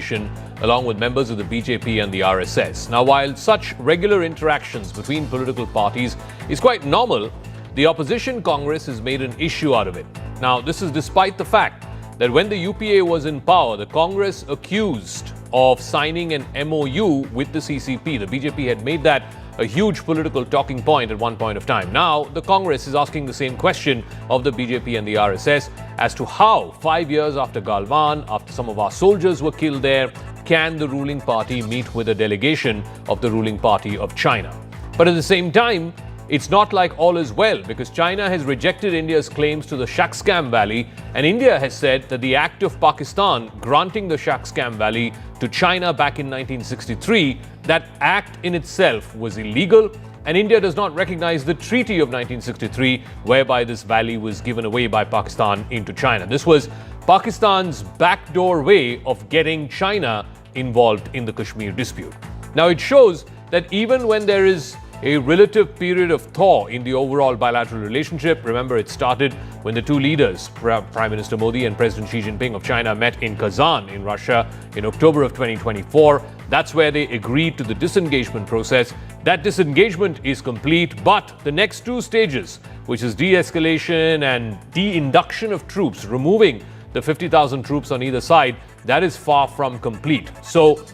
delegation along with members of the BJP and the RSS. Now, while such regular interactions between political parties is quite normal, the opposition Congress has made an issue out of it. Now, this is despite the fact that when the UPA was in power, the Congress accused of signing an MOU with the CCP. The BJP had made that a huge political talking point at one point of time. Now, the Congress is asking the same question of the BJP and the RSS as to how, 5 years after Galwan, after some of our soldiers were killed there, can the ruling party meet with a delegation of the ruling party of China. But at the same time, it's not like all is well, because China has rejected India's claims to the Shaksgam Valley, and India has said that the act of Pakistan granting the Shaksgam Valley to China back in 1963, that act in itself was illegal, and India does not recognize the Treaty of 1963, whereby this valley was given away by Pakistan into China. This was Pakistan's backdoor way of getting China involved in the Kashmir dispute. Now, it shows that even when there is a relative period of thaw in the overall bilateral relationship. Remember, it started when the two leaders, Prime Minister Modi and President Xi Jinping of China, met in Kazan in Russia in October of 2024. That's where they agreed to the disengagement process. That disengagement is complete, but the next two stages, which is de-escalation and de-induction of troops, removing the 50,000 troops on either side, that is far from complete. So,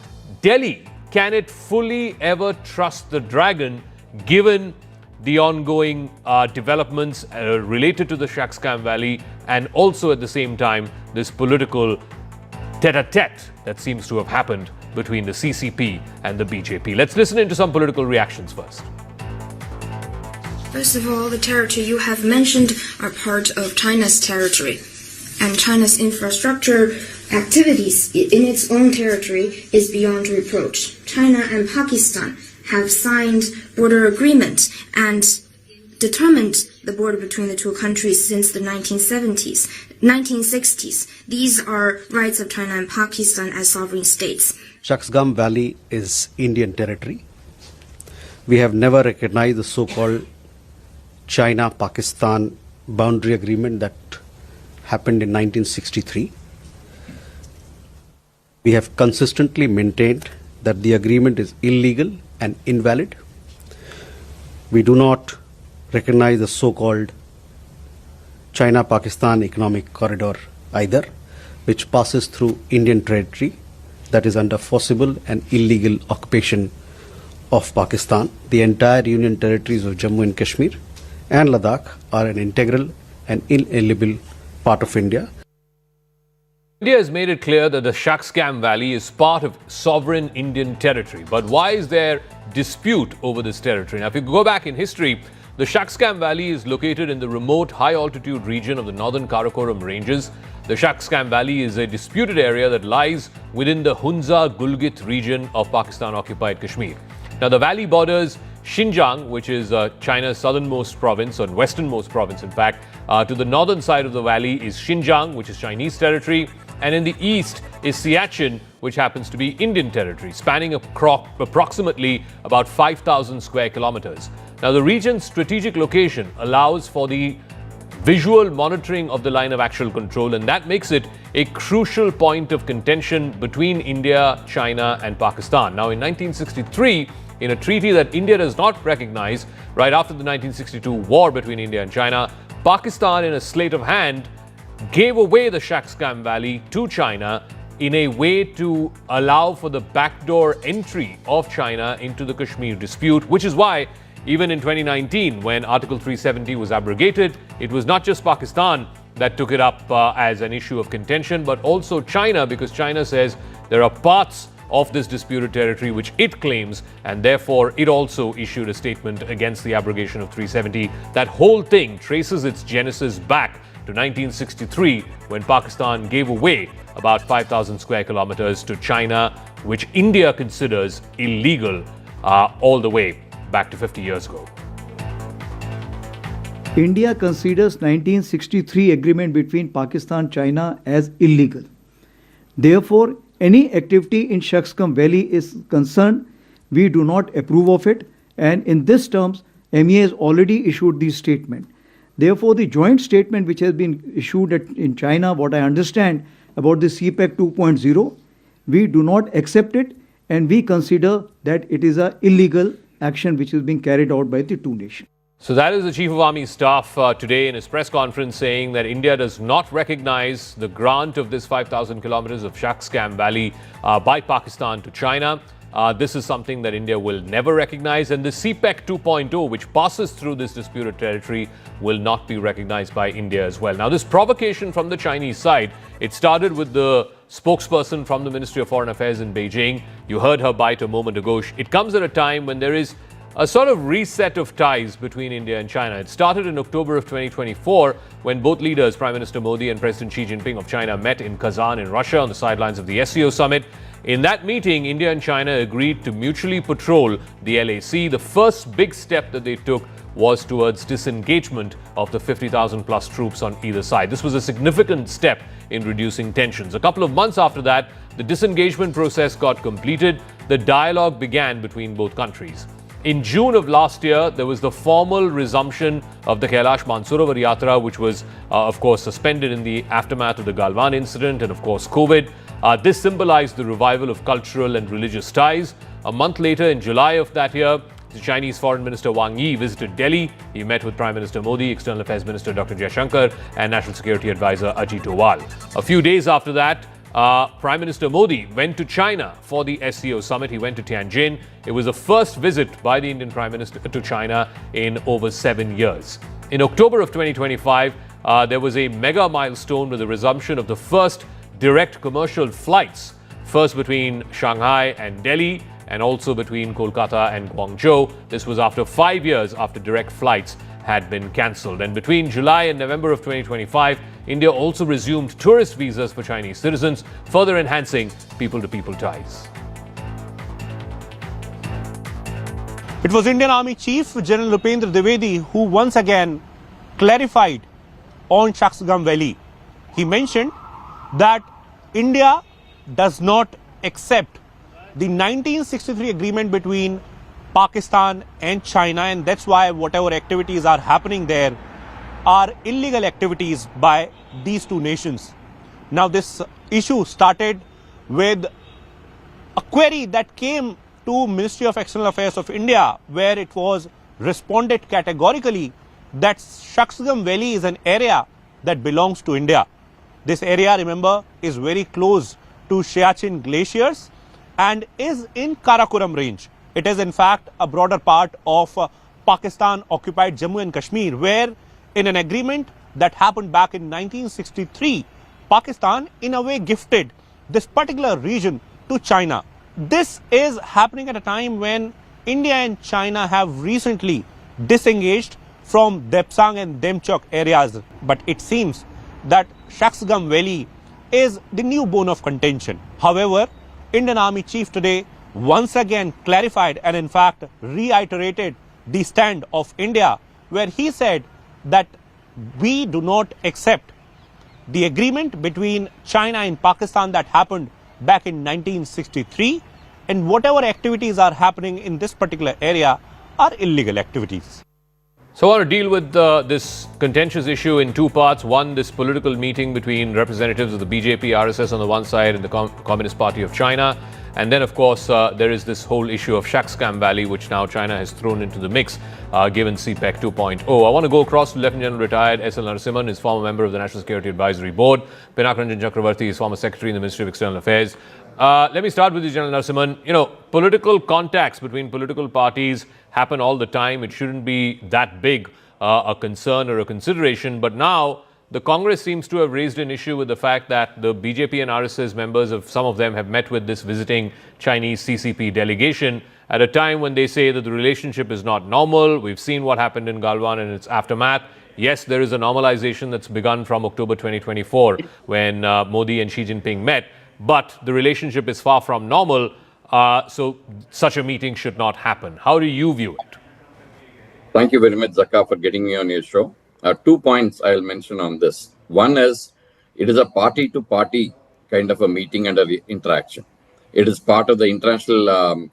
Delhi, can it fully ever trust the dragon given the ongoing developments related to the Shaksgam Valley, and also at the same time this political tete-a-tete that seems to have happened between the CCP and the BJP? Let's listen into some political reactions first. First of all, the territory you have mentioned are part of China's territory, and China's infrastructure activities in its own territory is beyond reproach. China and Pakistan have signed border agreements and determined the border between the two countries since the 1960s. These are rights of China and Pakistan as sovereign states. Shaksgam Valley is Indian territory. We have never recognized the so-called China-Pakistan boundary agreement that happened in 1963. We have consistently maintained that the agreement is illegal and invalid. We do not recognize the so-called China-Pakistan economic corridor either, which passes through Indian territory that is under forcible and illegal occupation of Pakistan. The entire Union territories of Jammu and Kashmir and Ladakh are an integral and inalienable part of India. India has made it clear that the Shaksgam Valley is part of sovereign Indian territory. But why is there dispute over this territory? Now, if you go back in history, the Shaksgam Valley is located in the remote high-altitude region of the northern Karakoram Ranges. The Shaksgam Valley is a disputed area that lies within the Hunza-Gulgit region of Pakistan-occupied Kashmir. Now, the valley borders Xinjiang, which is China's southernmost province, or westernmost province, in fact. To the northern side of the valley is Xinjiang, which is Chinese territory. And in the east is Siachen, which happens to be Indian territory, spanning approximately about 5,000 square kilometers. Now, the region's strategic location allows for the visual monitoring of the line of actual control, and that makes it a crucial point of contention between India, China, and Pakistan. Now, in 1963, in a treaty that India does not recognize, right after the 1962 war between India and China, Pakistan, in a sleight of hand, gave away the Shaksgam Valley to China in a way to allow for the backdoor entry of China into the Kashmir dispute, which is why even in 2019, when Article 370 was abrogated, it was not just Pakistan that took it up as an issue of contention, but also China, because China says there are parts of this disputed territory which it claims, and therefore it also issued a statement against the abrogation of 370. That whole thing traces its genesis back to 1963, when Pakistan gave away about 5,000 square kilometers to China, which India considers illegal all the way back to 50 years ago. India considers 1963 agreement between Pakistan and China as illegal. Therefore, any activity in Shaksgam Valley is concerned, we do not approve of it, and in this terms, MEA has already issued this statement. Therefore, the joint statement which has been issued in China, what I understand about the CPEC 2.0, We do not accept it, and we consider that it is an illegal action which is being carried out by the two nations. So that is the Chief of Army Staff today in his press conference saying that India does not recognize the grant of this 5,000 kilometers of Shaksgam Valley by Pakistan to China. This is something that India will never recognize, and the CPEC 2.0, which passes through this disputed territory, will not be recognized by India as well. Now, this provocation from the Chinese side, it started with the spokesperson from the Ministry of Foreign Affairs in Beijing. You heard her bite a moment ago. It comes at a time when there is a sort of reset of ties between India and China. It started in October of 2024 when both leaders, Prime Minister Modi and President Xi Jinping of China, met in Kazan in Russia on the sidelines of the SCO summit. In that meeting, India and China agreed to mutually patrol the LAC. The first big step that they took was towards disengagement of the 50,000 plus troops on either side. This was a significant step in reducing tensions. A couple of months after that, the disengagement process got completed. The dialogue began between both countries. In June of last year, there was the formal resumption of the Kailash Mansarovar Yatra, which was, of course, suspended in the aftermath of the Galwan incident and, of course, COVID. This symbolized the revival of cultural and religious ties. A month later, in July of that year, the Chinese Foreign Minister Wang Yi visited Delhi. He met with Prime Minister Modi, External Affairs Minister Dr. Jaishankar, and National Security Advisor Ajit Doval. A few days after that, Prime Minister Modi went to China for the SCO summit. He went to Tianjin. It was the first visit by the Indian Prime Minister to China in over 7 years. In October of 2025, there was a mega milestone with the resumption of the first direct commercial flights, first between Shanghai and Delhi, and also between Kolkata and Guangzhou. This was after 5 years after direct flights had been cancelled. And between July and November of 2025, India also resumed tourist visas for Chinese citizens, further enhancing people-to-people ties. It was Indian Army Chief General Rupendra Dwivedi who once again clarified on Shaksgam Valley. He mentioned that India does not accept the 1963 agreement between Pakistan and China, and that's why whatever activities are happening there are illegal activities by these two nations. Now, this issue started with a query that came to Ministry of External Affairs of India, where it was responded categorically that Shaksgam Valley is an area that belongs to India. This area, remember, is very close to Siachen glaciers and is in Karakoram range. It is in fact a broader part of Pakistan occupied Jammu and Kashmir, where in an agreement that happened back in 1963, Pakistan in a way gifted this particular region to China. This is happening at a time when India and China have recently disengaged from Depsang and Demchok areas. But it seems that Shaksgam Valley is the new bone of contention. However, Indian Army Chief today once again clarified and in fact reiterated the stand of India, where he said that we do not accept the agreement between China and Pakistan that happened back in 1963, and whatever activities are happening in this particular area are illegal activities. So I want to deal with this contentious issue in two parts. One, this political meeting between representatives of the BJP, RSS on the one side and the Communist Party of China. And then, of course, there is this whole issue of Shaksgam Valley, which now China has thrown into the mix, given CPEC 2.0. I want to go across to Lieutenant General retired S.L. Narasimhan, is former member of the National Security Advisory Board. Pinakaranjan Chakravarti is former Secretary in the Ministry of External Affairs. Let me start with you, General Narasimhan. You know, political contacts between political parties happen all the time. It shouldn't be that big a concern or a consideration. But now, the Congress seems to have raised an issue with the fact that the BJP and RSS members of some of them have met with this visiting Chinese CCP delegation at a time when they say that the relationship is not normal. We've seen what happened in Galwan and its aftermath. Yes, there is a normalization that's begun from October 2024 when Modi and Xi Jinping met, but the relationship is far from normal. So such a meeting should not happen. How do you view it? Thank you very much, Zaka, for getting me on your show. 2 points I'll mention on this. One is, it is a party-to-party kind of a meeting and an interaction. It is part of the international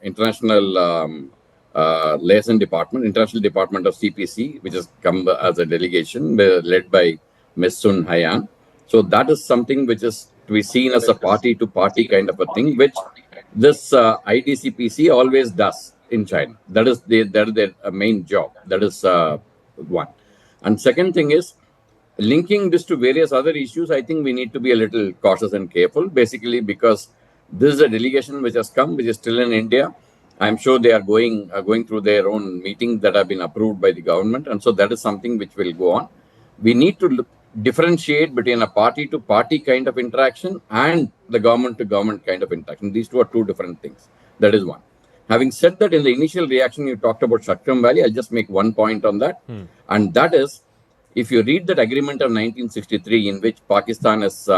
liaison department, international department of CPC, which has come as a delegation led by Ms. Sun Haiyan. So that is something which is to be seen as a party-to-party kind of a thing, which this IDCPC always does in China. That is their main job. That is one. And second thing is, linking this to various other issues, I think we need to be a little cautious and careful, basically because this is a delegation which has come, which is still in India. I'm sure they are going through their own meetings that have been approved by the government. And so that is something which will go on. We need to differentiate between a party-to-party kind of interaction and the government-to-government kind of interaction. These two are two different things. That is one. Having said that, in the initial reaction, you talked about Shaksgam Valley. I'll just make one point on that. And that is, if you read that agreement of 1963, in which Pakistan has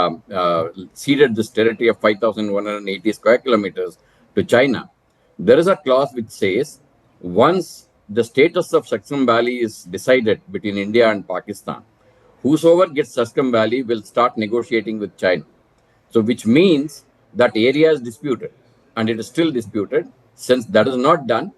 ceded this territory of 5,180 square kilometers to China, there is a clause which says, once the status of Shaksgam Valley is decided between India and Pakistan, whosoever gets Shaksgam Valley will start negotiating with China. So, which means that area is disputed, and it is still disputed. Since that is not done,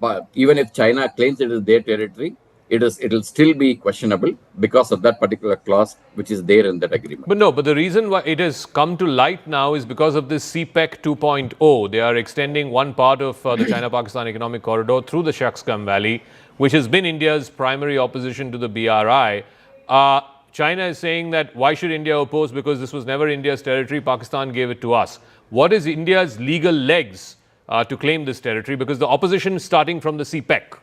but even if China claims it is their territory, it will still be questionable because of that particular clause which is there in that agreement. But the reason why it has come to light now is because of this CPEC 2.0. They are extending one part of the China-Pakistan Economic Corridor through the Shaksgam Valley, which has been India's primary opposition to the BRI. China is saying that why should India oppose, because this was never India's territory, Pakistan gave it to us. What is India's legal legs to claim this territory? Because the opposition is starting from the CPEC.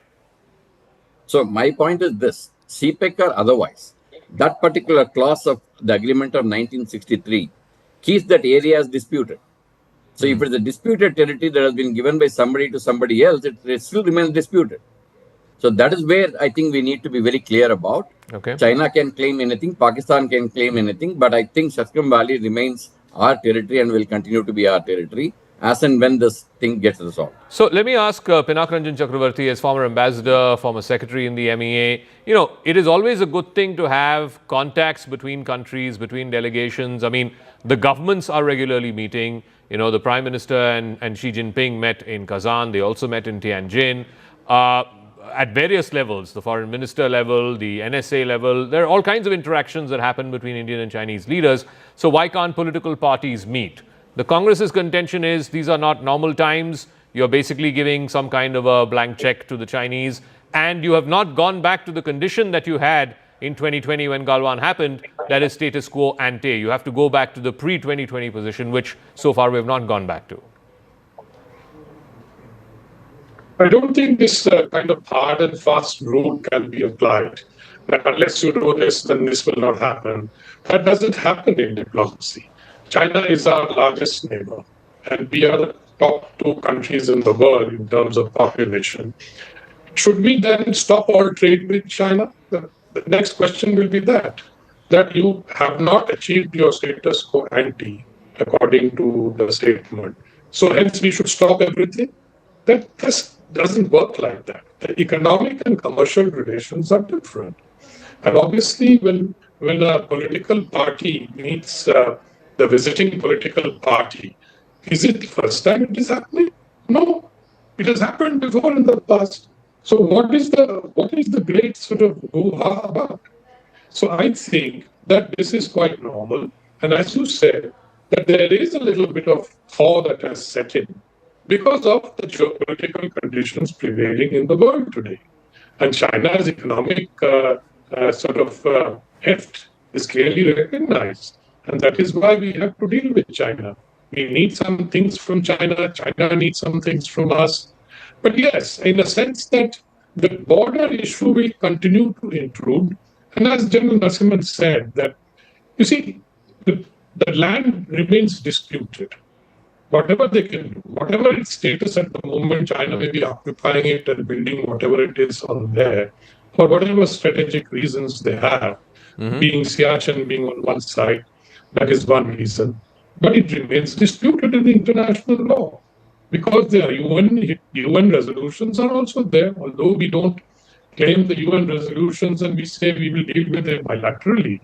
So my point is this, CPEC or otherwise, that particular clause of the agreement of 1963 keeps that area as disputed. So if it's a disputed territory that has been given by somebody to somebody else, it still remains disputed. So that is where I think we need to be very clear about. Okay. China can claim anything, Pakistan can claim anything, but I think Shaksgam Valley remains our territory and will continue to be our territory as and when this thing gets resolved. So let me ask Pinak Ranjan Chakravarti, as former ambassador, former secretary in the MEA, it is always a good thing to have contacts between countries, between delegations. I mean, the governments are regularly meeting. The Prime Minister and Xi Jinping met in Kazan. They also met in Tianjin. At various levels, the foreign minister level, the NSA level, there are all kinds of interactions that happen between Indian and Chinese leaders. So why can't political parties meet? The Congress's contention is these are not normal times. You're basically giving some kind of a blank check to the Chinese, and you have not gone back to the condition that you had in 2020 when Galwan happened, that is status quo ante. You have to go back to the pre-2020 position, which so far we have not gone back to. I don't think this kind of hard and fast rule can be applied. That unless you do this, then this will not happen. That doesn't happen in diplomacy. China is our largest neighbor, and we are the top two countries in the world in terms of population. Should we then stop all trade with China? The next question will be that you have not achieved your status quo ante, according to the statement. So hence we should stop everything? That doesn't work like that. The economic and commercial relations are different. And obviously, when a political party meets the visiting political party, is it the first time it is happening? No, it has happened before in the past. So what is the great sort of hoo-ha about? So I think that this is quite normal. And as you said, that there is a little bit of thaw that has set in because of the geopolitical conditions prevailing in the world today. And China's economic heft is clearly recognized. And that is why we have to deal with China. We need some things from China. China needs some things from us. But yes, in a sense that the border issue will continue to intrude. And as General Narasimhan said, that, you see, the land remains disputed. Whatever they can do, whatever its status at the moment, China may be occupying it and building whatever it is on there, for whatever strategic reasons they have, being Siachen being on one side, that is one reason. But it remains disputed in international law because the UN resolutions are also there. Although we don't claim the UN resolutions and we say we will deal with them bilaterally,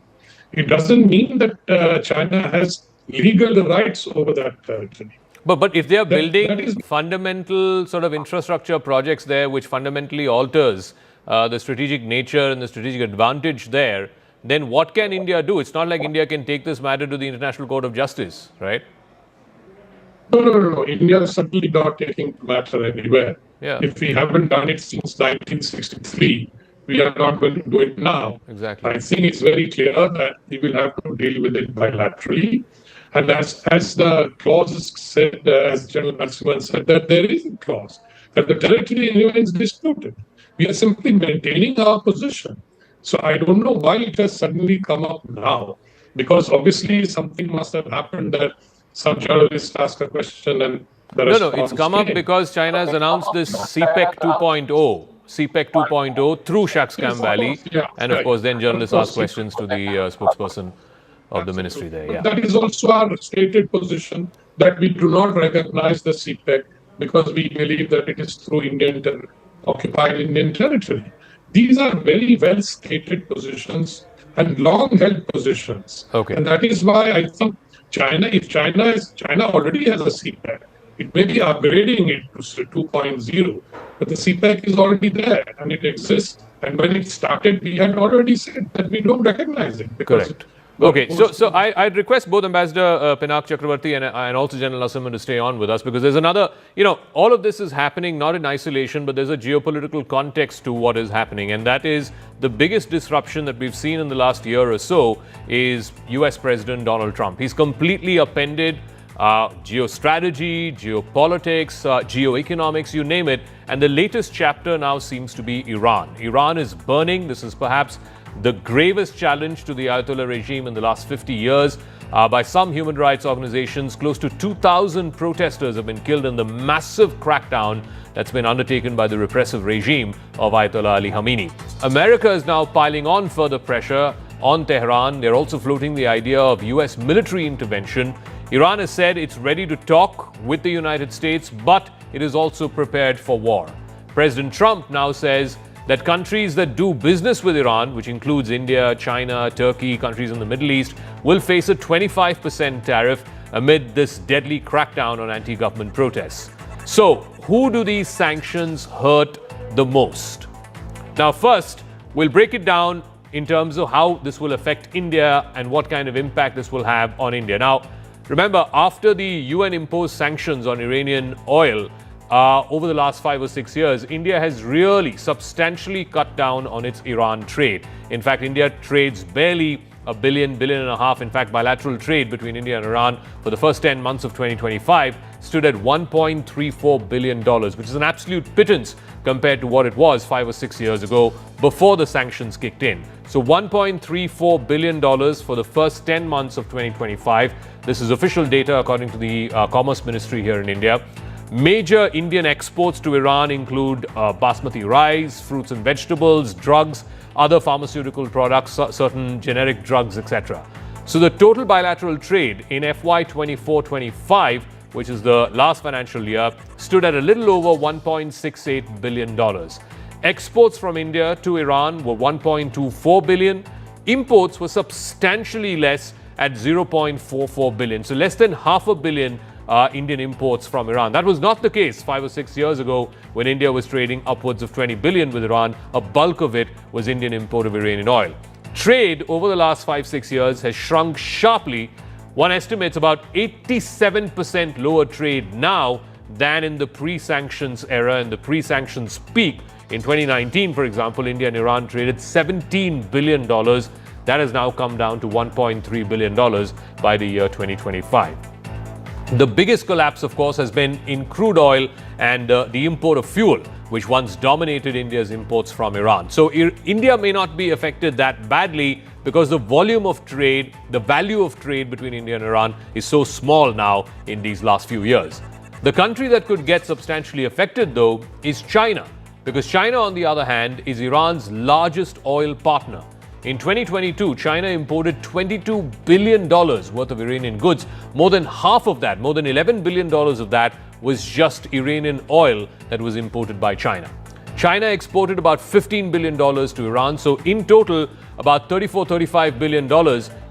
it doesn't mean that China has legal rights over that territory. But if they are building fundamental sort of infrastructure projects there, which fundamentally alters the strategic nature and the strategic advantage there, then what can India do? It's not like India can take this matter to the International Court of Justice, right? No. India is certainly not taking the matter anywhere. Yeah. If we haven't done it since 1963, we are not going to do it now. Exactly. I think it's very clear that we will have to deal with it bilaterally. And as the clause said, as General Narasimhan said, that there is a clause that the territory remains disputed. We are simply maintaining our position. So I don't know why it has suddenly come up now, because obviously something must have happened that some journalist asked a question and the response It's come up came. because China has announced this CPEC 2.0 through Shaksgam Valley. Yeah, And of right. course, then journalists Of ask course. questions to the spokesperson of the ministry there. But Yeah. that is also our stated position that we do not recognize the CPEC because we believe that it is through occupied Indian territory. These are very well stated positions and long held positions. Okay. And that is why I think China already has a CPEC. It may be upgrading it to 2.0, but the CPEC is already there and it exists. And when it started, we had already said that we don't recognize it. Because Correct. Okay, so I'd request both Ambassador Pinak Chakravarti and also General Narasimhan to stay on with us, because there's another, all of this is happening not in isolation, but there's a geopolitical context to what is happening. And that is the biggest disruption that we've seen in the last year or so is US President Donald Trump. He's completely upended geostrategy, geopolitics, geoeconomics, you name it. And the latest chapter now seems to be Iran. Iran is burning. This is perhaps the gravest challenge to the Ayatollah regime in the last 50 years. By some human rights organizations, close to 2,000 protesters have been killed in the massive crackdown that's been undertaken by the repressive regime of Ayatollah Ali Khamenei. America is now piling on further pressure on Tehran. They're also floating the idea of US military intervention. Iran has said it's ready to talk with the United States, but it is also prepared for war. President Trump now says that countries that do business with Iran, which includes India, China, Turkey, countries in the Middle East, will face a 25% tariff amid this deadly crackdown on anti-government protests. So, who do these sanctions hurt the most? Now, first, we'll break it down in terms of how this will affect India and what kind of impact this will have on India. Now, remember, after the UN-imposed sanctions on Iranian oil, over the last 5 or 6 years, India has really substantially cut down on its Iran trade. In fact, India trades barely $1 billion, $1.5 billion. In fact, bilateral trade between India and Iran for the first 10 months of 2025 stood at $1.34 billion, which is an absolute pittance compared to what it was 5 or 6 years ago before the sanctions kicked in. So $1.34 billion for the first 10 months of 2025. This is official data according to the Commerce Ministry here in India. Major Indian exports to Iran include basmati rice, fruits and vegetables, drugs, other pharmaceutical products, certain generic drugs, etc. So the total bilateral trade in FY 24-25, which is the last financial year, stood at a little over $1.68 billion. Exports from India to Iran were $1.24 billion. Imports were substantially less at $0.44 billion. So less than $500 million Indian imports from Iran. That was not the case 5 or 6 years ago when India was trading upwards of $20 billion with Iran. A bulk of it was Indian import of Iranian oil. Trade over the last 5-6 years has shrunk sharply. One estimates about 87% lower trade now than in the pre-sanctions era and the pre-sanctions peak. In 2019, for example, India and Iran traded $17 billion. That has now come down to $1.3 billion by the year 2025. The biggest collapse, of course, has been in crude oil and the import of fuel, which once dominated India's imports from Iran. So India may not be affected that badly because the volume of trade, the value of trade between India and Iran is so small now in these last few years. The country that could get substantially affected, though, is China, because China, on the other hand, is Iran's largest oil partner. In 2022, China imported $22 billion worth of Iranian goods. More than half of that, more than $11 billion of that, was just Iranian oil that was imported by China. China exported about $15 billion to Iran. So in total, about $34-35 billion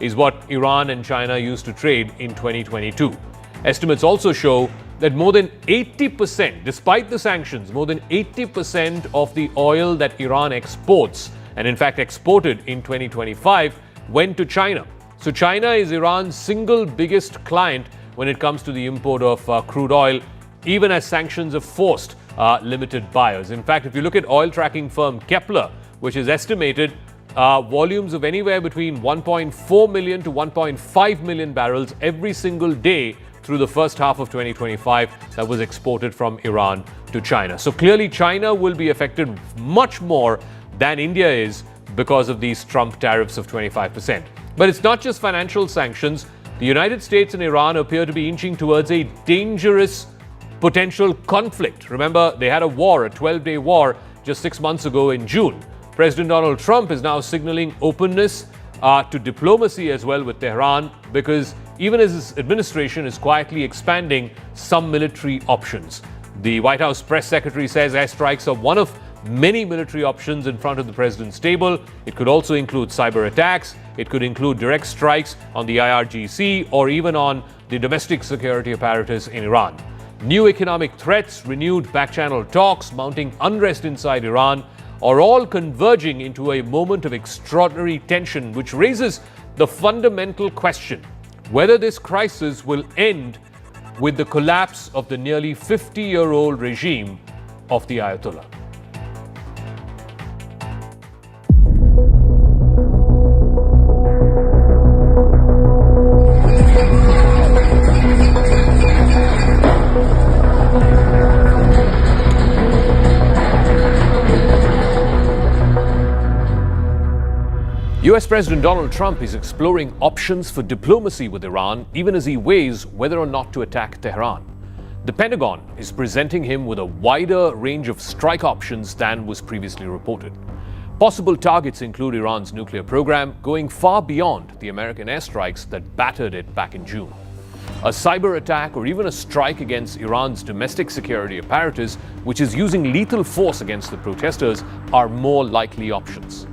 is what Iran and China used to trade in 2022. Estimates also show that more than 80%, despite the sanctions, more than 80% of the oil that Iran exports, and in fact exported in 2025, went to China. So China is Iran's single biggest client when it comes to the import of crude oil, even as sanctions have forced limited buyers. In fact, if you look at oil tracking firm Kepler, which has estimated volumes of anywhere between 1.4 million to 1.5 million barrels every single day through the first half of 2025 that was exported from Iran to China. So clearly China will be affected much more than India is because of these Trump tariffs of 25%. But it's not just financial sanctions. The United States and Iran appear to be inching towards a dangerous potential conflict. Remember, they had a war, a 12-day war, just 6 months ago in June. President Donald Trump is now signaling openness to diplomacy as well with Tehran, because even as his administration is quietly expanding some military options. The White House press secretary says airstrikes are one of many military options in front of the president's table. It could also include cyber attacks. It could include direct strikes on the IRGC or even on the domestic security apparatus in Iran. New economic threats, renewed back-channel talks, mounting unrest inside Iran are all converging into a moment of extraordinary tension, which raises the fundamental question whether this crisis will end with the collapse of the nearly 50-year-old regime of the Ayatollah. US President Donald Trump is exploring options for diplomacy with Iran, even as he weighs whether or not to attack Tehran. The Pentagon is presenting him with a wider range of strike options than was previously reported. Possible targets include Iran's nuclear program, going far beyond the American airstrikes that battered it back in June. A cyber attack or even a strike against Iran's domestic security apparatus, which is using lethal force against the protesters, are more likely options.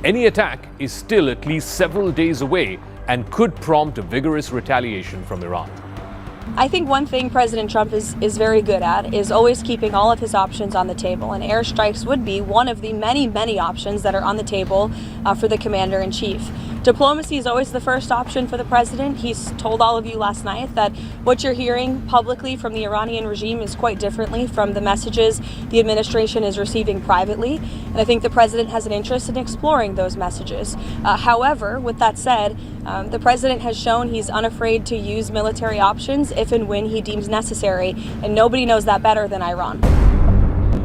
Any attack is still at least several days away and could prompt a vigorous retaliation from Iran. I think one thing President Trump is very good at is always keeping all of his options on the table, and airstrikes would be one of the many options that are on the table for the commander-in-chief. Diplomacy is always the first option for the president. He's told all of you last night that what you're hearing publicly from the Iranian regime is quite differently from the messages the administration is receiving privately. And I think the president has an interest in exploring those messages. However, with that said, the president has shown he's unafraid to use military options if and when he deems necessary, and nobody knows that better than Iran.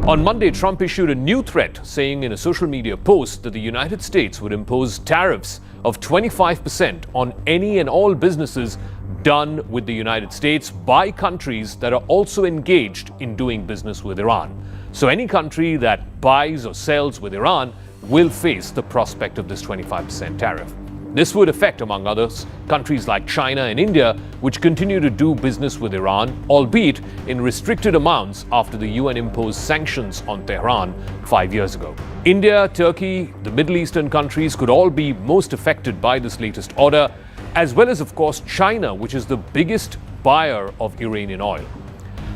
On Monday, Trump issued a new threat, saying in a social media post that the United States would impose tariffs of 25% on any and all businesses done with the United States by countries that are also engaged in doing business with Iran. So any country that buys or sells with Iran will face the prospect of this 25% tariff. This would affect, among others, countries like China and India, which continue to do business with Iran, albeit in restricted amounts after the UN imposed sanctions on Tehran 5 years ago. India, Turkey, the Middle Eastern countries could all be most affected by this latest order, as well as, of course, China, which is the biggest buyer of Iranian oil.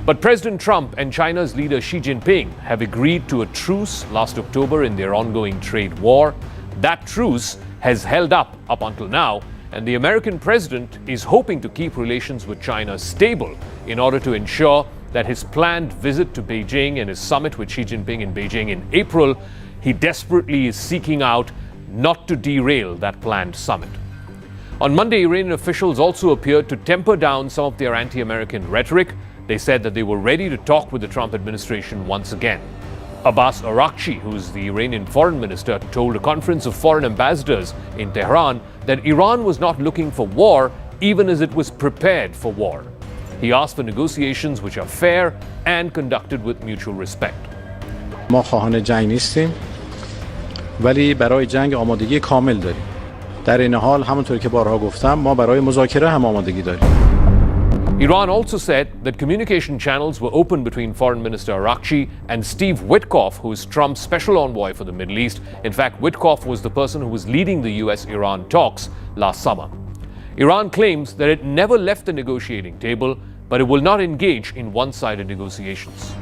But President Trump and China's leader Xi Jinping have agreed to a truce last October in their ongoing trade war. That truce has held up until now, and the American president is hoping to keep relations with China stable in order to ensure that his planned visit to Beijing and his summit with Xi Jinping in Beijing in April, he desperately is seeking out not to derail that planned summit. On Monday, Iranian officials also appeared to temper down some of their anti-American rhetoric. They said that they were ready to talk with the Trump administration once again. Abbas Araghchi, who's the Iranian foreign minister, told a conference of foreign ambassadors in Tehran that Iran was not looking for war, even as it was prepared for war. He asked for negotiations which are fair and conducted with mutual respect. ما خواهان جنگ نیستیم ولی برای جنگ آمادگی کامل داریم. در این حال همونطور که بارها گفتم ما برای مذاکره هم آمادگی داریم. Iran also said that communication channels were open between Foreign Minister Araghchi and Steve Witkoff, who is Trump's special envoy for the Middle East. In fact, Witkoff was the person who was leading the US-Iran talks last summer. Iran claims that it never left the negotiating table, but it will not engage in one-sided negotiations.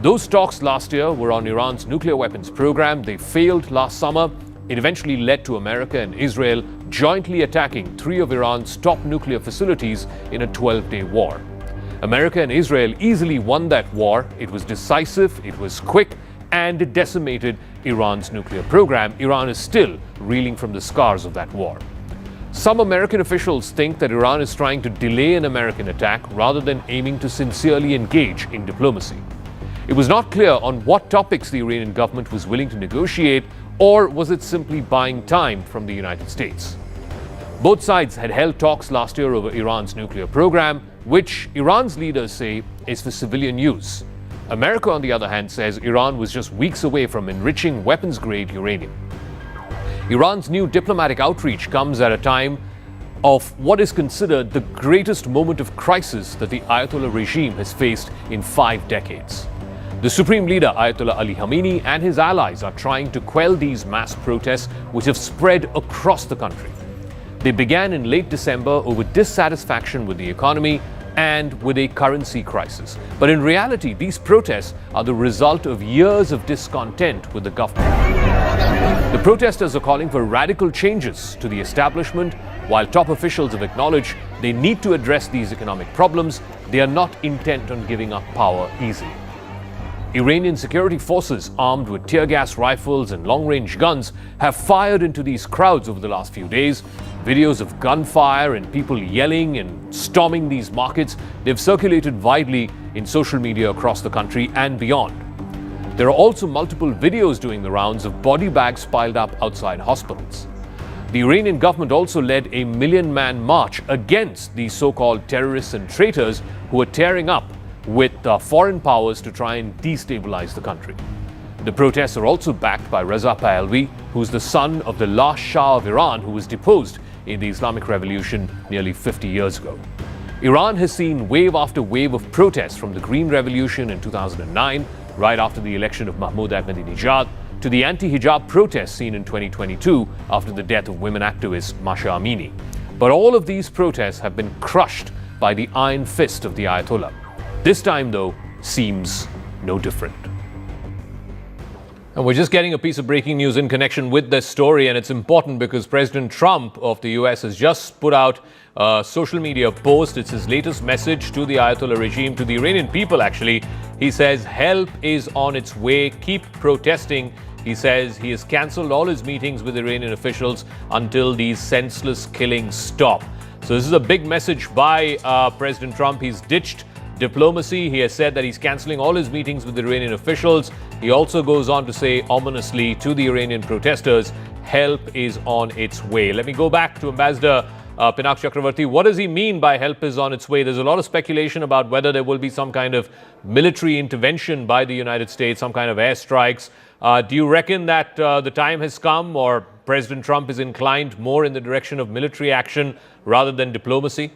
Those talks last year were on Iran's nuclear weapons program. They failed last summer. It eventually led to America and Israel jointly attacking 3 of Iran's top nuclear facilities in a 12-day war. America and Israel easily won that war. It was decisive, it was quick, and it decimated Iran's nuclear program. Iran is still reeling from the scars of that war. Some American officials think that Iran is trying to delay an American attack rather than aiming to sincerely engage in diplomacy. It was not clear on what topics the Iranian government was willing to negotiate, or was it simply buying time from the United States? Both sides had held talks last year over Iran's nuclear program, which Iran's leaders say is for civilian use. America, on the other hand, says Iran was just weeks away from enriching weapons-grade uranium. Iran's new diplomatic outreach comes at a time of what is considered the greatest moment of crisis that the Ayatollah regime has faced in 5 decades. The Supreme Leader, Ayatollah Ali Khamenei, and his allies are trying to quell these mass protests which have spread across the country. They began in late December over dissatisfaction with the economy and with a currency crisis. But in reality, these protests are the result of years of discontent with the government. The protesters are calling for radical changes to the establishment. While top officials have acknowledged they need to address these economic problems, they are not intent on giving up power easily. Iranian security forces, armed with tear gas rifles and long-range guns, have fired into these crowds over the last few days. Videos of gunfire and people yelling and storming these markets, they've circulated widely in social media across the country and beyond. There are also multiple videos doing the rounds of body bags piled up outside hospitals. The Iranian government also led a million-man march against these so-called terrorists and traitors who are tearing up with foreign powers to try and destabilize the country. The protests are also backed by Reza Pahlavi, who's the son of the last Shah of Iran who was deposed in the Islamic Revolution nearly 50 years ago. Iran has seen wave after wave of protests, from the Green Revolution in 2009, right after the election of Mahmoud Ahmadinejad, to the anti-hijab protests seen in 2022 after the death of women activist Masha Amini. But all of these protests have been crushed by the iron fist of the Ayatollah. This time, though, seems no different. And we're just getting a piece of breaking news in connection with this story, and it's important because President Trump of the US has just put out a social media post. It's his latest message to the Ayatollah regime, to the Iranian people actually. He says help is on its way, keep protesting. He says he has cancelled all his meetings with Iranian officials until these senseless killings stop. So this is a big message by President Trump. He's ditched diplomacy. He has said that he's cancelling all his meetings with Iranian officials. He also goes on to say ominously to the Iranian protesters, help is on its way. Let me go back to Ambassador Pinak Chakravarti. What does he mean by help is on its way? There's a lot of speculation about whether there will be some kind of military intervention by the United States, some kind of airstrikes. Do you reckon that the time has come, or President Trump is inclined more in the direction of military action rather than diplomacy?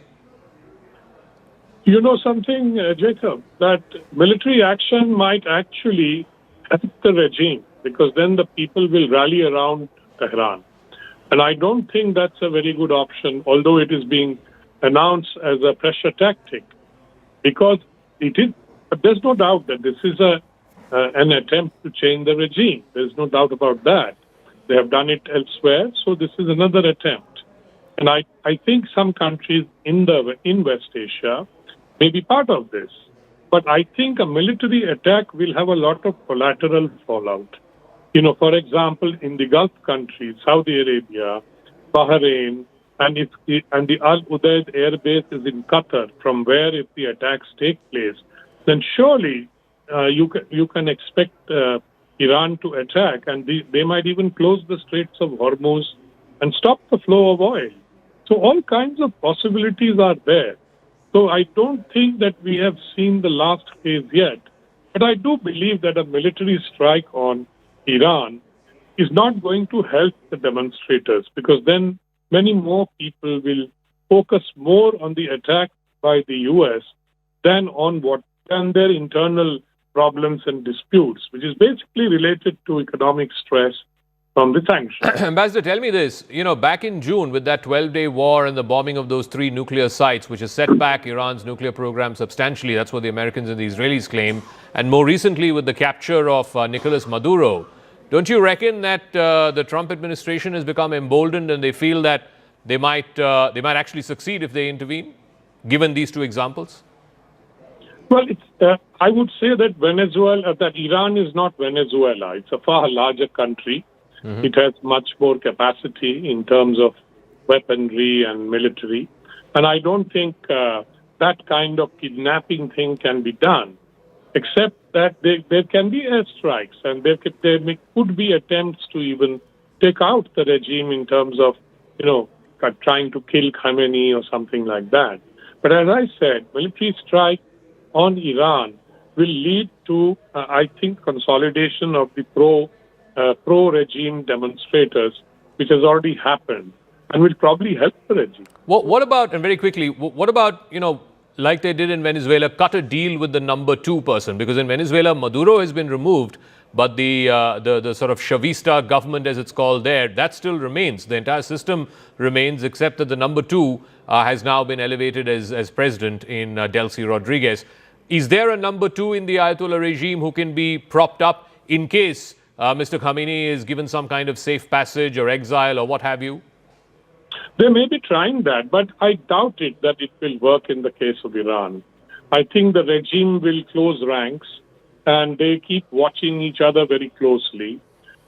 You know something, Jacob, that military action might actually help the regime, because then the people will rally around Tehran. And I don't think that's a very good option, although it is being announced as a pressure tactic, because it is. But there's no doubt that this is an attempt to change the regime. There's no doubt about that. They have done it elsewhere, so this is another attempt. And I think some countries in West Asia may be part of this. But I think a military attack will have a lot of collateral fallout. You know, for example, in the Gulf countries, Saudi Arabia, Bahrain, and the Al Udeid air base is in Qatar, from where if the attacks take place, then surely you can expect Iran to attack, and they might even close the Straits of Hormuz and stop the flow of oil. So all kinds of possibilities are there. So I don't think that we have seen the last phase yet. But I do believe that a military strike on Iran is not going to help the demonstrators, because then many more people will focus more on the attack by the US than on their internal problems and disputes, which is basically related to economic stress from the sanctions. Ambassador, tell me this. You know, back in June, with that 12-day war and the bombing of those 3 nuclear sites, which has set back Iran's nuclear program substantially, that's what the Americans and the Israelis claim, and more recently with the capture of Nicolas Maduro, Don't you reckon that the Trump administration has become emboldened and they feel that they might actually succeed if they intervene, given these two examples? Well, I would say that that Iran is not Venezuela. It's a far larger country. Mm-hmm. It has much more capacity in terms of weaponry and military. And I don't think that kind of kidnapping thing can be done, except that there can be airstrikes and there could be attempts to even take out the regime in terms of, trying to kill Khamenei or something like that. But as I said, military strike on Iran will lead to, I think, consolidation of the pro-regime demonstrators, which has already happened, and will probably help the regime. What about, and very quickly, what about, like they did in Venezuela, cut a deal with the number 2 person? Because in Venezuela, Maduro has been removed, but the sort of Chavista government, as it's called there, that still remains. The entire system remains, except that the number 2 has now been elevated as president in Delcy Rodriguez. Is there a number 2 in the Ayatollah regime who can be propped up in case Mr. Khamenei is given some kind of safe passage or exile or what have you? They may be trying that, but I doubt it that it will work in the case of Iran. I think the regime will close ranks and they keep watching each other very closely.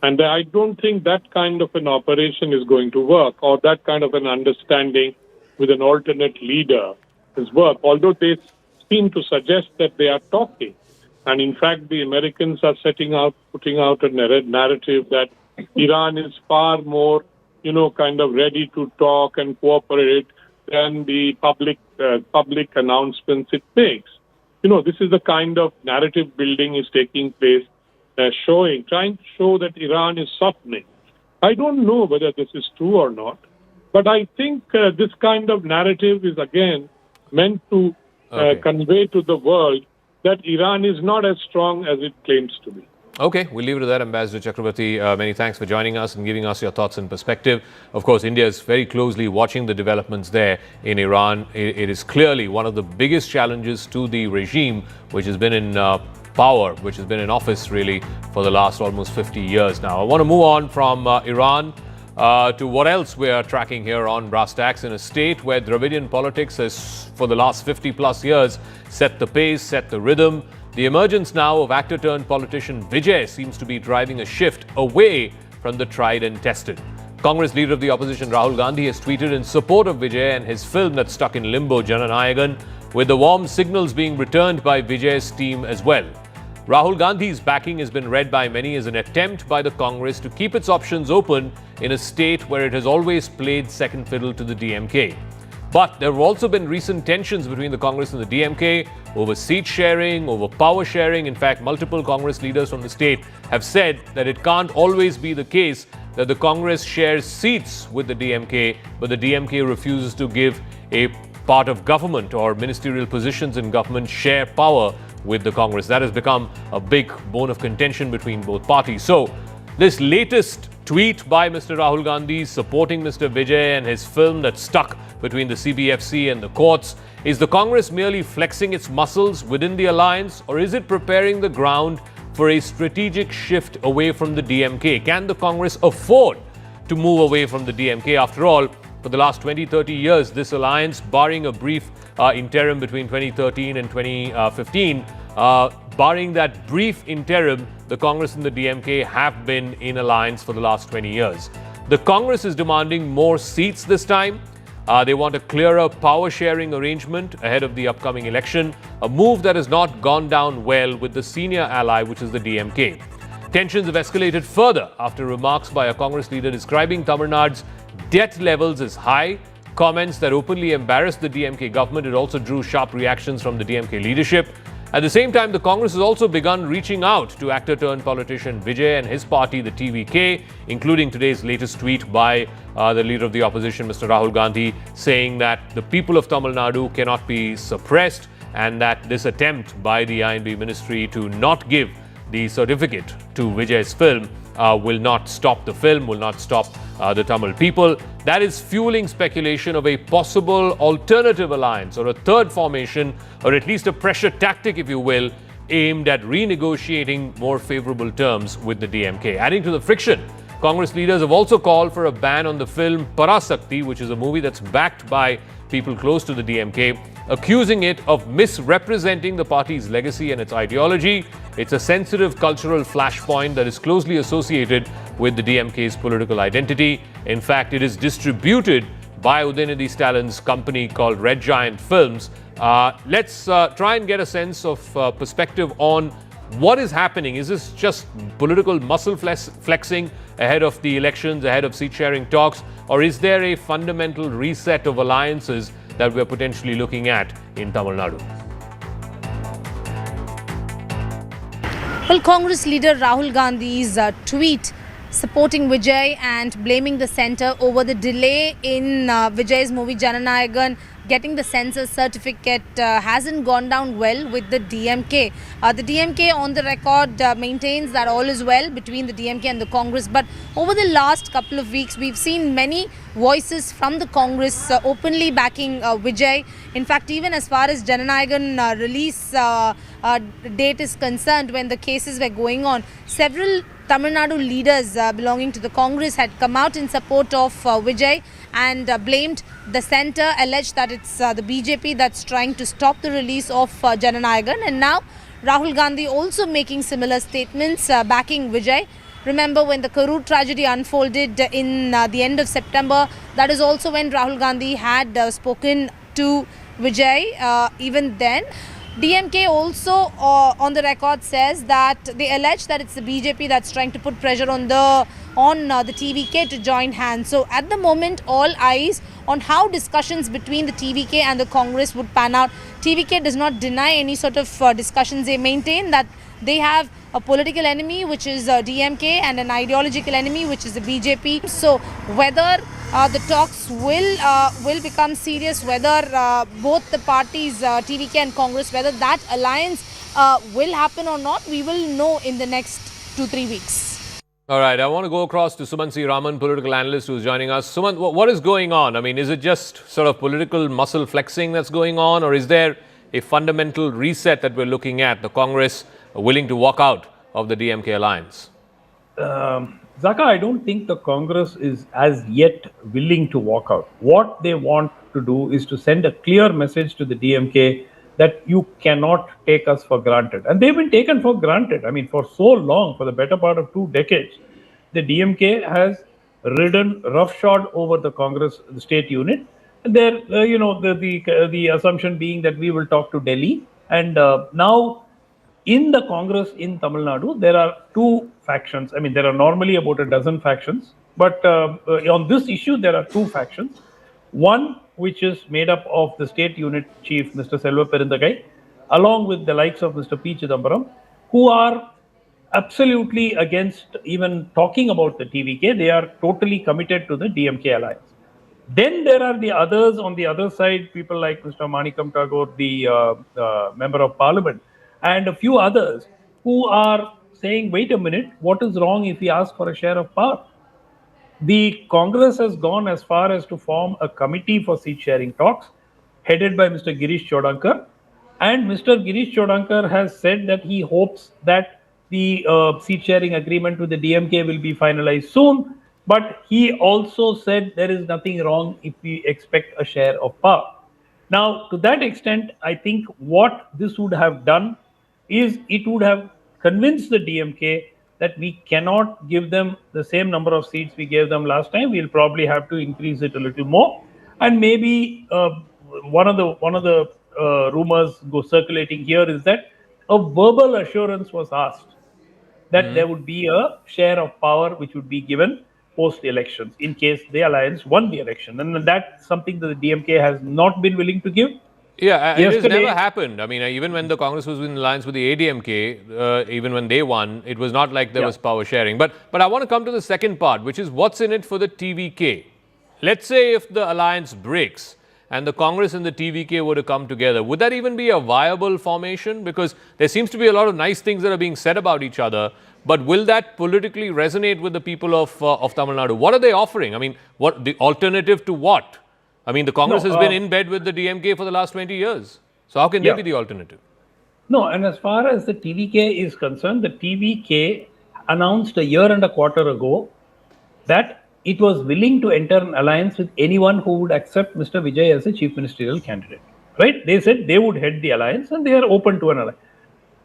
And I don't think that kind of an operation is going to work, or that kind of an understanding with an alternate leader is work, although they seem to suggest that they are talking. And in fact, the Americans are putting out a narrative that Iran is far more, kind of ready to talk and cooperate than the public announcements it makes. This is the kind of narrative building is taking place, trying to show that Iran is softening. I don't know whether this is true or not, but I think this kind of narrative is again meant to convey to the world that Iran is not as strong as it claims to be. Okay, we'll leave it at that, Ambassador Chakrabarti. Many thanks for joining us and giving us your thoughts and perspective. Of course, India is very closely watching the developments there in Iran. It is clearly one of the biggest challenges to the regime, which has been in power, which has been in office really for the last almost 50 years now. I want to move on from Iran to what else we are tracking here on Brass Tacks, in a state where Dravidian politics has, for the last 50 plus years, set the pace, set the rhythm. The emergence now of actor-turned-politician Vijay seems to be driving a shift away from the tried and tested. Congress leader of the opposition Rahul Gandhi has tweeted in support of Vijay and his film that's stuck in limbo, Jananayagan, with the warm signals being returned by Vijay's team as well. Rahul Gandhi's backing has been read by many as an attempt by the Congress to keep its options open in a state where it has always played second fiddle to the DMK. But there have also been recent tensions between the Congress and the DMK over seat sharing, over power sharing. In fact, multiple Congress leaders from the state have said that it can't always be the case that the Congress shares seats with the DMK, but the DMK refuses to give a part of government or ministerial positions in government share power with the Congress. That has become a big bone of contention between both parties. So, this latest tweet by Mr. Rahul Gandhi supporting Mr. Vijay and his film that's stuck between the CBFC and the courts, is the Congress merely flexing its muscles within the alliance, or is it preparing the ground for a strategic shift away from the DMK? Can the Congress afford to move away from the DMK? After all, for the last 20-30 years, this alliance, barring a brief interim between 2013 and 2015, barring that brief interim, the Congress and the DMK have been in alliance for the last 20 years. The Congress is demanding more seats this time. They want a clearer power-sharing arrangement ahead of the upcoming election, a move that has not gone down well with the senior ally, which is the DMK. Tensions have escalated further after remarks by a Congress leader describing Tamil Nadu's debt levels as high, comments that openly embarrassed the DMK government. It also drew sharp reactions from the DMK leadership. At the same time, the Congress has also begun reaching out to actor-turned-politician Vijay and his party, the TVK, including today's latest tweet by the leader of the opposition, Mr. Rahul Gandhi, saying that the people of Tamil Nadu cannot be suppressed and that this attempt by the I&B ministry to not give the certificate to Vijay's film will not stop the film, will not stop the Tamil people. That is fueling speculation of a possible alternative alliance or a third formation, or at least a pressure tactic, if you will, aimed at renegotiating more favorable terms with the DMK. Adding to the friction, Congress leaders have also called for a ban on the film Parasakti, which is a movie that's backed by people close to the DMK, accusing it of misrepresenting the party's legacy and its ideology. It's a sensitive cultural flashpoint that is closely associated with the DMK's political identity. In fact, it is distributed by Udayanidhi Stalin's company called Red Giant Films. Let's try and get a sense of perspective on what is happening. Is this just political muscle flexing ahead of the elections, ahead of seat-sharing talks, or is there a fundamental reset of alliances that we're potentially looking at in Tamil Nadu? Well, Congress leader Rahul Gandhi's tweet supporting Vijay and blaming the centre over the delay in Vijay's movie Jananayagan getting the censor certificate hasn't gone down well with the DMK. The DMK on the record maintains that all is well between the DMK and the Congress, but over the last couple of weeks we've seen many voices from the Congress openly backing Vijay. In fact, even as far as Jananayagan release date is concerned, when the cases were going on, several Tamil Nadu leaders belonging to the Congress had come out in support of Vijay and blamed the centre, alleged that it's the BJP that's trying to stop the release of Jananayagan. And now Rahul Gandhi also making similar statements backing Vijay. Remember when the Karur tragedy unfolded in the end of September, that is also when Rahul Gandhi had spoken to Vijay. Even then, DMK also on the record says that they allege that it's the BJP that's trying to put pressure on the TVK to join hands. So at the moment, all eyes on how discussions between the TVK and the Congress would pan out. TVK does not deny any sort of discussions. They maintain that they have a political enemy, which is DMK, and an ideological enemy, which is the BJP. So whether the talks will become serious, whether both the parties, TVK and Congress, whether that alliance will happen or not, we will know in the next 2-3 weeks. All right, I want to go across to Sumant C. Raman, political analyst who's joining us. Sumant, what is going on? I mean, is it just sort of political muscle flexing that's going on, or is there a fundamental reset that we're looking at, the Congress willing to walk out of the DMK alliance? Zaka, I don't think the Congress is as yet willing to walk out. What they want to do is to send a clear message to the DMK that you cannot take us for granted. And they've been taken for granted. I mean, for so long, for the better part of 2 decades, the DMK has ridden roughshod over the Congress, the state unit. And there, the assumption being that we will talk to Delhi. And now, in the Congress in Tamil Nadu, there are 2 factions. I mean, there are normally about a dozen factions. But on this issue, there are 2 factions. One, which is made up of the state unit chief, Mr. Selva Perindagai, along with the likes of Mr. P. Chidambaram, who are absolutely against even talking about the TVK. They are totally committed to the DMK alliance. Then there are the others on the other side, people like Mr. Manikam Tagore, the member of parliament, and a few others who are saying, wait a minute, what is wrong if we ask for a share of power? The Congress has gone as far as to form a committee for seat sharing talks headed by Mr. Girish Chodankar. And Mr. Girish Chodankar has said that he hopes that the seat sharing agreement with the DMK will be finalized soon. But he also said there is nothing wrong if we expect a share of power. Now, to that extent, I think what this would have done is it would have convinced the DMK that we cannot give them the same number of seats we gave them last time. We'll probably have to increase it a little more. And maybe one of the rumors circulating here is that a verbal assurance was asked that there would be a share of power which would be given post-elections in case the alliance won the election. And that's something that the DMK has not been willing to give. Yeah, it has never happened. I mean, even when the Congress was in alliance with the ADMK, even when they won, it was not like there was power sharing. But I want to come to the second part, which is what's in it for the TVK. Let's say if the alliance breaks and the Congress and the TVK were to come together, would that even be a viable formation? Because there seems to be a lot of nice things that are being said about each other. But will that politically resonate with the people of Tamil Nadu? What are they offering? I mean, what the alternative to what? I mean, the Congress has been in bed with the DMK for the last 20 years. So how can they be the alternative? No, and as far as the TVK is concerned, the TVK announced a year and a quarter ago that it was willing to enter an alliance with anyone who would accept Mr. Vijay as a chief ministerial candidate. Right? They said they would head the alliance and they are open to an alliance.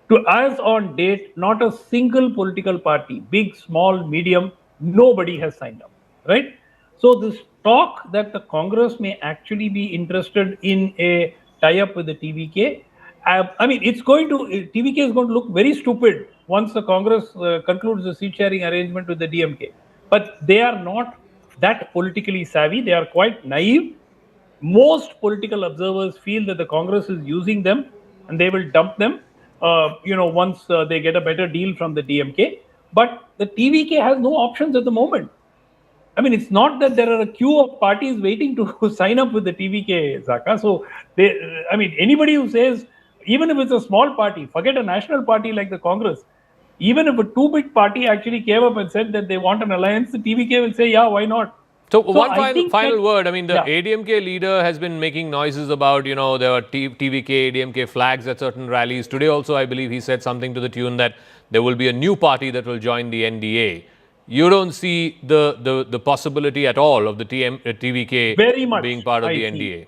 To as on date, not a single political party, big, small, medium, nobody has signed up. Right? So this talk that the Congress may actually be interested in a tie-up with the TVK, I mean, TVK is going to look very stupid once the Congress concludes the seat-sharing arrangement with the DMK. But they are not that politically savvy. They are quite naive. Most political observers feel that the Congress is using them and they will dump them, once they get a better deal from the DMK. But the TVK has no options at the moment. I mean, it's not that there are a queue of parties waiting to sign up with the TVK, Zaka. So, anybody who says, even if it's a small party, forget a national party like the Congress, even if a too big party actually came up and said that they want an alliance, the TVK will say, yeah, why not? So one final word. I mean, the ADMK leader has been making noises about, there were TVK, ADMK flags at certain rallies. Today also, I believe he said something to the tune that there will be a new party that will join the NDA. You don't see the possibility at all of the TVK very much being part of the NDA.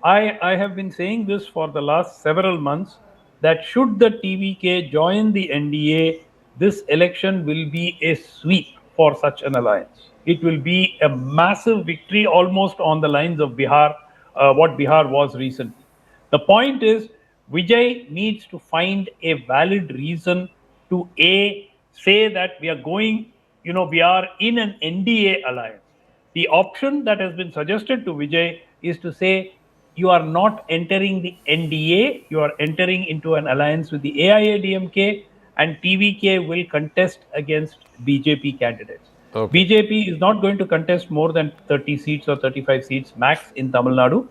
I have been saying this for the last several months, that should the TVK join the NDA, this election will be a sweep for such an alliance. It will be a massive victory, almost on the lines of Bihar, what Bihar was recently. The point is, Vijay needs to find a valid reason to say that we are going, we are in an NDA alliance. The option that has been suggested to Vijay is to say, you are not entering the NDA, you are entering into an alliance with the AIADMK, and TVK will contest against BJP candidates. Okay. BJP is not going to contest more than 30 seats or 35 seats max in Tamil Nadu.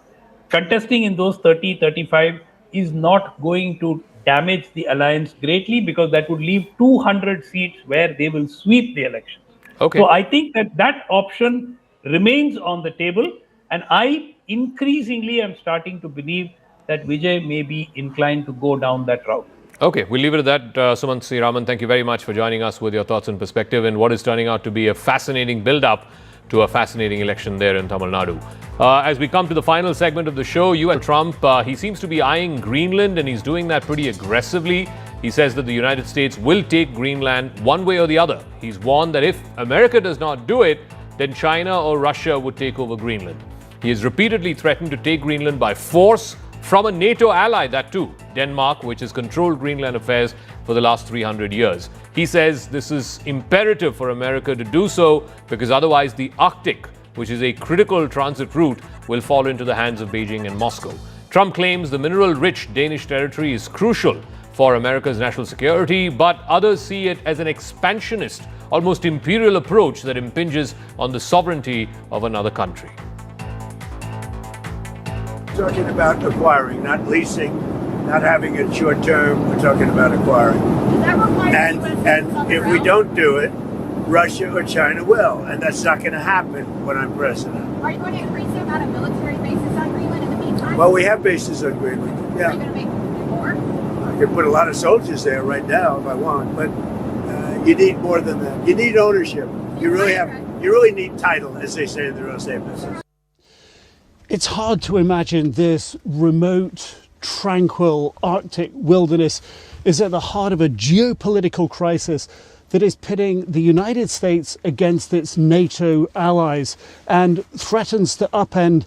Contesting in those 30, 35 is not going to damage the alliance greatly, because that would leave 200 seats where they will sweep the elections. Okay. So I think that option remains on the table, and I increasingly am starting to believe that Vijay may be inclined to go down that route. Okay, we'll leave it at that. Sumant Sriraman, thank you very much for joining us with your thoughts and perspective in what is turning out to be a fascinating build-up to a fascinating election there in Tamil Nadu. As we come to the final segment of the show, U.S. Trump, he seems to be eyeing Greenland, and he's doing that pretty aggressively. He says that the United States will take Greenland one way or the other. He's warned that if America does not do it, then China or Russia would take over Greenland. He has repeatedly threatened to take Greenland by force from a NATO ally, that too, Denmark, which has controlled Greenland affairs for the last 300 years. He says this is imperative for America to do so, because otherwise the Arctic, which is a critical transit route, will fall into the hands of Beijing and Moscow. Trump claims the mineral-rich Danish territory is crucial for America's national security, but others see it as an expansionist, almost imperial approach that impinges on the sovereignty of another country. Talking about acquiring, not leasing, not having it short term. We're talking about acquiring. And if we don't do it, Russia or China will, and that's not going to happen when I'm president. Are you going to increase the amount of military bases on Greenland in the meantime? Well, we have bases on Greenland. Yeah. Are you going to make more? I can put a lot of soldiers there right now if I want, but you need more than that. You need ownership. You really need title, as they say in the real estate business. It's hard to imagine this remote, tranquil Arctic wilderness is at the heart of a geopolitical crisis that is pitting the United States against its NATO allies and threatens to upend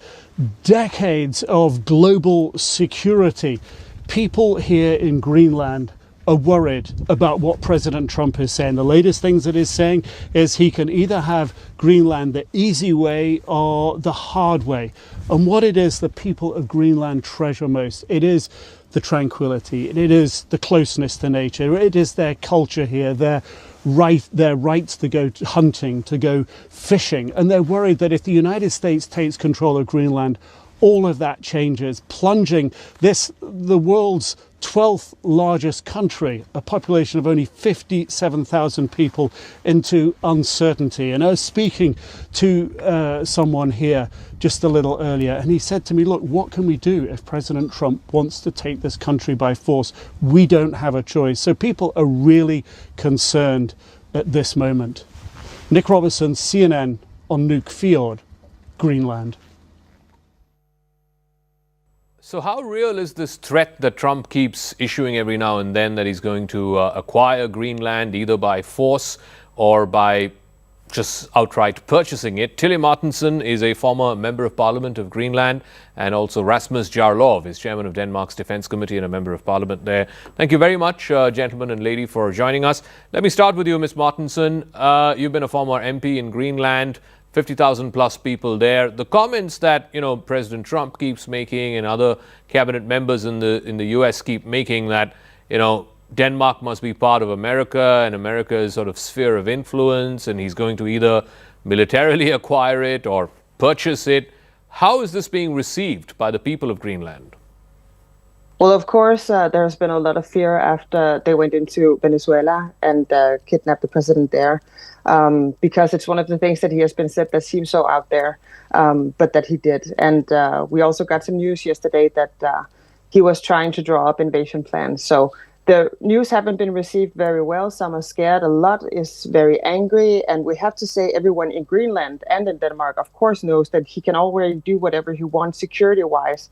decades of global security. People here in Greenland are worried about what President Trump is saying. The latest things that he's saying is he can either have Greenland the easy way or the hard way. And what it is the people of Greenland treasure most, it is the tranquility, it is the closeness to nature, it is their culture here, their rights to go hunting, to go fishing. And they're worried that if the United States takes control of Greenland, all of that changes, plunging the world's 12th largest country, a population of only 57,000 people, into uncertainty. And I was speaking to someone here just a little earlier, and he said to me, look, what can we do if President Trump wants to take this country by force? We don't have a choice. So people are really concerned at this moment. Nick Robertson, CNN, on Nuuk Fjord, Greenland. So how real is this threat that Trump keeps issuing every now and then, that he's going to acquire Greenland either by force or by just outright purchasing it? Tilly Martensen is a former member of parliament of Greenland, and also Rasmus Jarlov is chairman of Denmark's Defense Committee and a member of parliament there. Thank you very much, gentlemen and lady, for joining us. Let me start with you, Ms. Martensen. You've been a former MP in Greenland. 50,000 plus people there. The comments that, President Trump keeps making and other cabinet members in the US keep making, that, Denmark must be part of America and America's sort of sphere of influence, and he's going to either militarily acquire it or purchase it. How is this being received by the people of Greenland? Well, of course, there's been a lot of fear after they went into Venezuela and kidnapped the president there, because it's one of the things that he has been said that seems so out there, but that he did. And we also got some news yesterday that he was trying to draw up invasion plans. So the news haven't been received very well. Some are scared. A lot is very angry. And we have to say everyone in Greenland and in Denmark, of course, knows that he can already do whatever he wants security-wise,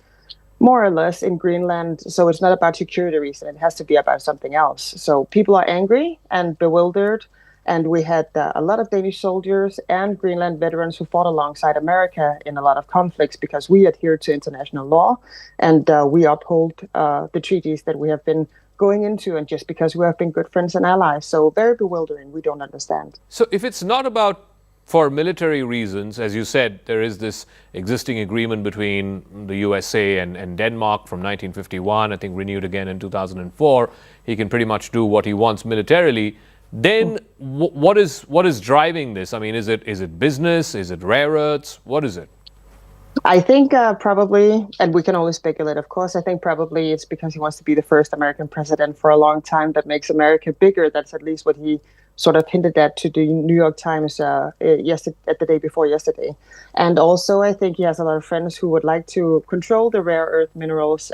more or less, in Greenland. So it's not about security reason. It has to be about something else. So people are angry and bewildered. And we had a lot of Danish soldiers and Greenland veterans who fought alongside America in a lot of conflicts, because we adhere to international law and we uphold the treaties that we have been going into, and just because we have been good friends and allies. So very bewildering. We don't understand. So if it's not about for military reasons, as you said, there is this existing agreement between the USA and Denmark from 1951, I think renewed again in 2004. He can pretty much do what he wants militarily. Then what is driving this? I mean, is it business? Is it rare earths? What is it? I think probably, and we can only speculate, of course, I think probably it's because he wants to be the first American president for a long time that makes America bigger. That's at least what he sort of hinted at to the New York Times at the day before yesterday. And also, I think he has a lot of friends who would like to control the rare earth minerals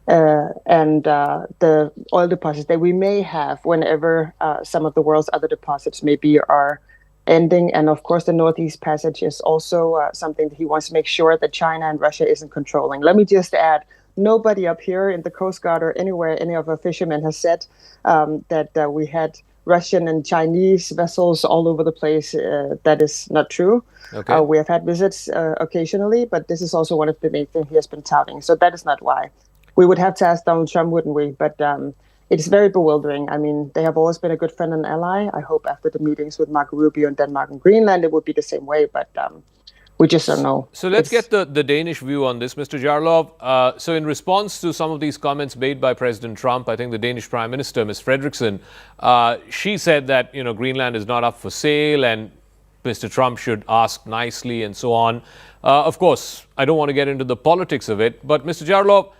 and the oil deposits that we may have whenever some of the world's other deposits maybe are ending. And of course, the Northeast Passage is also something that he wants to make sure that China and Russia isn't controlling. Let me just add, nobody up here in the Coast Guard or anywhere, any of our fishermen has said that we had Russian and Chinese vessels all over the place. That is not true. Okay. We have had visits occasionally, but this is also one of the main things he has been touting. So that is not why. We would have to ask Donald Trump, wouldn't we? But it's very bewildering. I mean, they have always been a good friend and ally. I hope after the meetings with Marco Rubio in Denmark and Greenland, it would be the same way. But we just don't know. So let's get the Danish view on this, Mr. Jarlov. So in response to some of these comments made by President Trump, I think the Danish Prime Minister, Ms. Frederiksen, she said that Greenland is not up for sale and Mr. Trump should ask nicely and so on. Of course, I don't want to get into the politics of it, but Mr. Jarlov,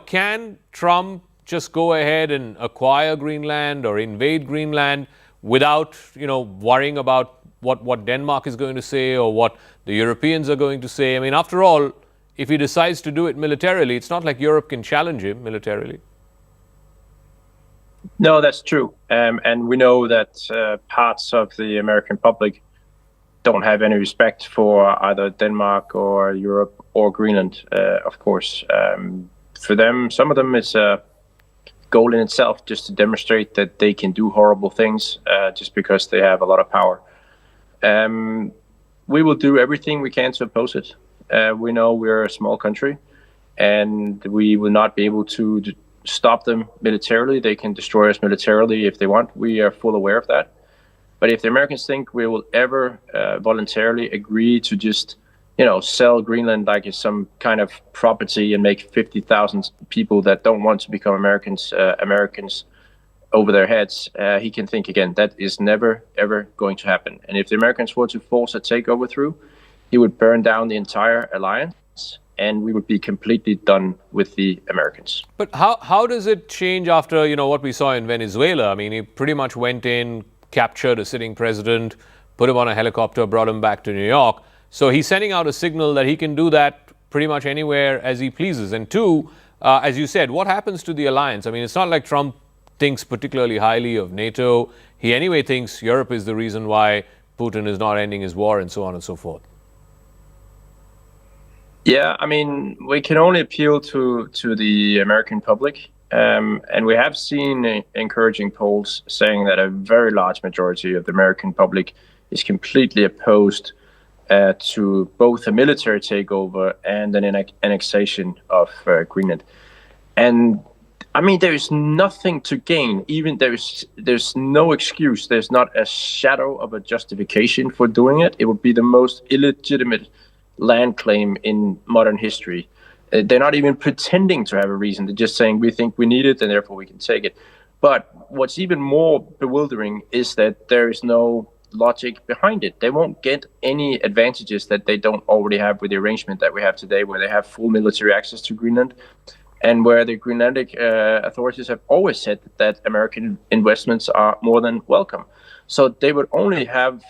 can Trump just go ahead and acquire Greenland or invade Greenland without, worrying about what Denmark is going to say or what the Europeans are going to say? I mean, after all, if he decides to do it militarily, it's not like Europe can challenge him militarily. No, that's true. And we know that parts of the American public don't have any respect for either Denmark or Europe or Greenland, of course. For them, some of them, it's a goal in itself just to demonstrate that they can do horrible things just because they have a lot of power. We will do everything we can to oppose it. We know we're a small country and we will not be able to stop them militarily. They can destroy us militarily if they want. We are full aware of that. But if the Americans think we will ever voluntarily agree to just, sell Greenland like it's some kind of property and make 50,000 people that don't want to become Americans over their heads, he can think again. That is never, ever going to happen. And if the Americans were to force a takeover through, he would burn down the entire alliance, and we would be completely done with the Americans. But how does it change after, what we saw in Venezuela? I mean, he pretty much went in, captured a sitting president, put him on a helicopter, brought him back to New York. So he's sending out a signal that he can do that pretty much anywhere as he pleases. And two, as you said, what happens to the alliance? I mean, it's not like Trump thinks particularly highly of NATO. He anyway thinks Europe is the reason why Putin is not ending his war and so on and so forth. Yeah, I mean, we can only appeal to the American public. And we have seen encouraging polls saying that a very large majority of the American public is completely opposed to both a military takeover and an annexation of Greenland. And I mean, there is nothing to gain. Even there's no excuse. There's not a shadow of a justification for doing it. It would be the most illegitimate land claim in modern history. They're not even pretending to have a reason. They're just saying we think we need it and therefore we can take it. But what's even more bewildering is that there is no logic behind it. They won't get any advantages that they don't already have with the arrangement that we have today, where they have full military access to Greenland, and where the Greenlandic authorities have always said that American investments are more than welcome. So they would only have,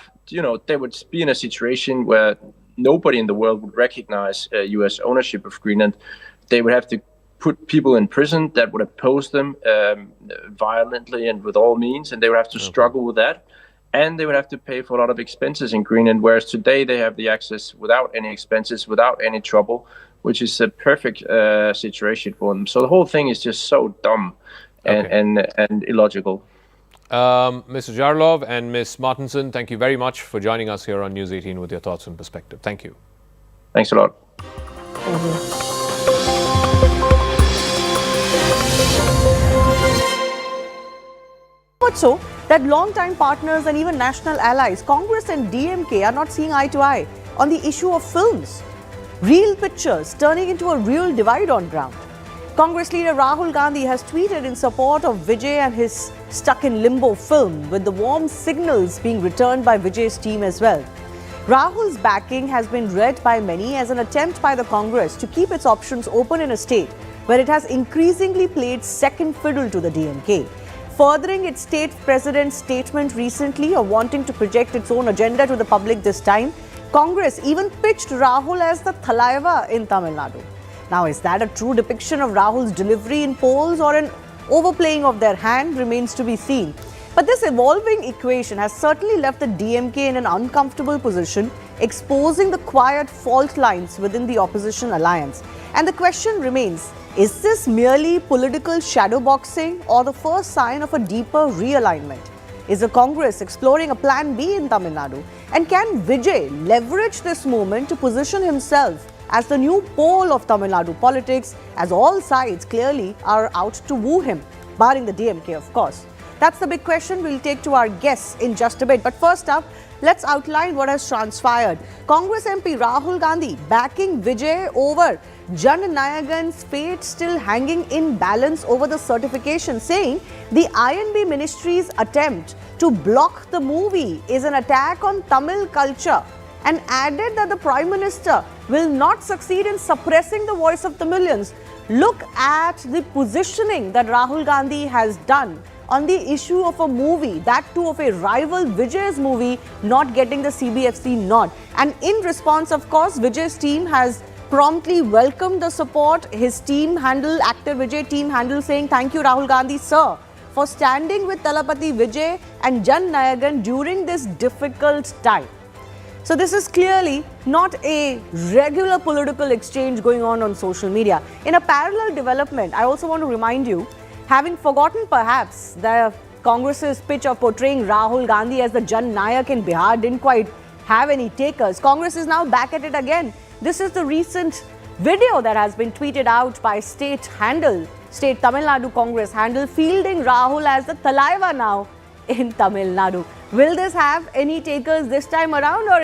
they would be in a situation where nobody in the world would recognize U.S. ownership of Greenland. They would have to put people in prison that would oppose them violently and with all means, and they would have to struggle with that. And they would have to pay for a lot of expenses in Greenland, whereas today they have the access without any expenses, without any trouble, which is a perfect situation for them. So the whole thing is just so dumb and illogical. Mr. Jarlov and Ms. Martinson, thank you very much for joining us here on News 18 with your thoughts and perspective. Thank you. Thanks a lot. Much so that long-time partners and even national allies, Congress and DMK, are not seeing eye to eye on the issue of films. Real pictures turning into a real divide on ground. Congress leader Rahul Gandhi has tweeted in support of Vijay and his Stuck in Limbo film, with the warm signals being returned by Vijay's team as well. Rahul's backing has been read by many as an attempt by the Congress to keep its options open in a state where it has increasingly played second fiddle to the DMK. Furthering its state president's statement recently of wanting to project its own agenda to the public this time, Congress even pitched Rahul as the Thalaiva in Tamil Nadu. Now, is that a true depiction of Rahul's delivery in polls or an overplaying of their hand remains to be seen. But this evolving equation has certainly left the DMK in an uncomfortable position, exposing the quiet fault lines within the opposition alliance. And the question remains, is this merely political shadowboxing or the first sign of a deeper realignment? Is the Congress exploring a plan B in Tamil Nadu? And can Vijay leverage this moment to position himself as the new pole of Tamil Nadu politics, as all sides clearly are out to woo him, barring the DMK, of course? That's the big question we'll take to our guests in just a bit. But first up, let's outline what has transpired. Congress MP Rahul Gandhi backing Vijay over Jan Nayagan's fate still hanging in balance over the certification, saying the INB ministry's attempt to block the movie is an attack on Tamil culture, and added that the Prime Minister will not succeed in suppressing the voice of the millions. Look at the positioning that Rahul Gandhi has done on the issue of a movie, that too of a rival Vijay's movie not getting the CBFC nod. And in response, of course, Vijay's team has promptly welcomed the support. His team handle, Actor Vijay team handle, saying, "Thank you, Rahul Gandhi, sir, for standing with Talapati Vijay and Jan Nayagan during this difficult time." So this is clearly not a regular political exchange going on social media. In a parallel development, I also want to remind you, having forgotten perhaps the Congress's pitch of portraying Rahul Gandhi as the Jan Nayak in Bihar didn't quite have any takers, Congress is now back at it again. This is the recent video that has been tweeted out by State Tamil Nadu Congress handle, fielding Rahul as the Thalaiva now in Tamil Nadu. Will this have any takers this time around, or